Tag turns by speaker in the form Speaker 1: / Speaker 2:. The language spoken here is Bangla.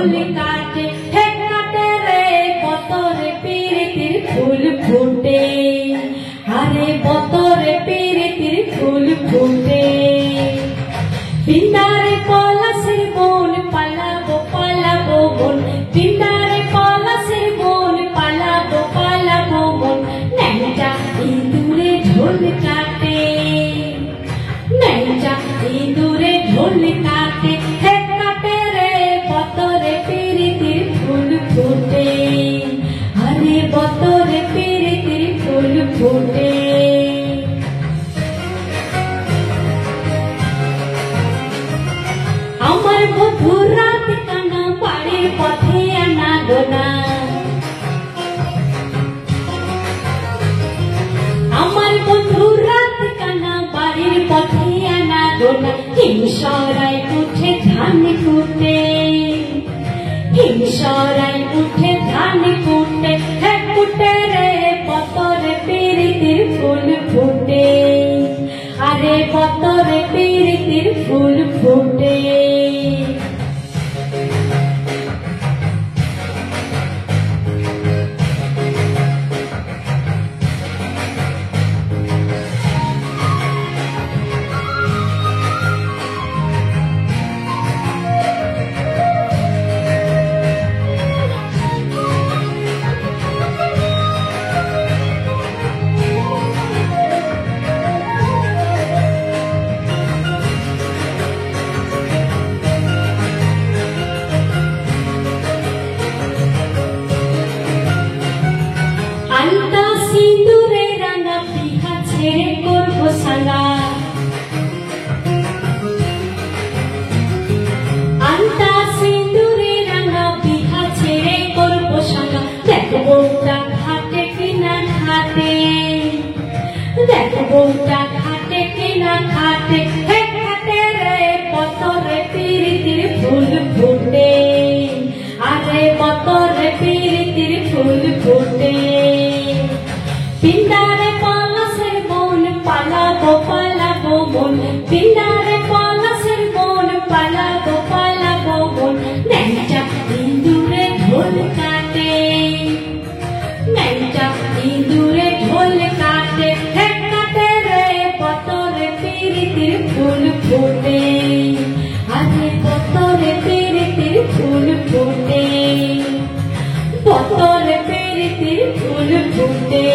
Speaker 1: ঢোল কাটে হে কাটে রে বতরে প্রীতির ফুল ফুটে আরে বতরে প্রীতির ফুল ফুটে পিন্দারে পলাশের বোন পালাবো পালাবো বোন পিন্দারে পলাশের বোন পালাবো পালাবো বোন ন্যাংটা ইঁদুরে ঢোল কাটে ন্যাংটা ইঁদুরে ঢোল কাটে হে কাটে রে বতরে প্রীতির ফুল ফুটে আরে বতরে প্রীতির ফুল ফুটে আমার মধুর রাত কানা বাড়ির পথে আনা গোনা আমার মধুর রাত কানা বাড়ির পথে আনা গোনা হিংসরাই উঠে ধান কুটে হিংসরাই উঠে ধান কুটে হে কুটে রে বতরে প্রীতির ফুল ফুটে আরে বতরে প্রীতির ফুল ফুটে আলতা সিঁদুরে রাঙা বিহা ছেড়ে করবো সাঙ্গা আলতা সিঁদুরে রাঙা বিহা ছেড়ে করবো সাঙ্গা দেখো বউটা ঘাটে কিনা ঘাটে দেখো বউটা ঘাটে কিনা ঘাটে হে ঘাটে রে বতরে প্রীতির ফুল ফুটে আরে বতরে প্রীতির ফুল ফুটে পিন্দারে পলাশের বোন পালাবো পালাবো বোন পিন্দারে পলাশের বোন পালাবো পালাবো বোন ন্যাংটা ইঁদুরে ঢোল কাটে ন্যাংটা ইঁদুরে ঢোল কাটে হে কাটে রে বতরে প্রীতির ফুল ফুটে আরে বতরে প্রীতির ফুল ফুটে বতরে প্রীতির ফুল ফুটে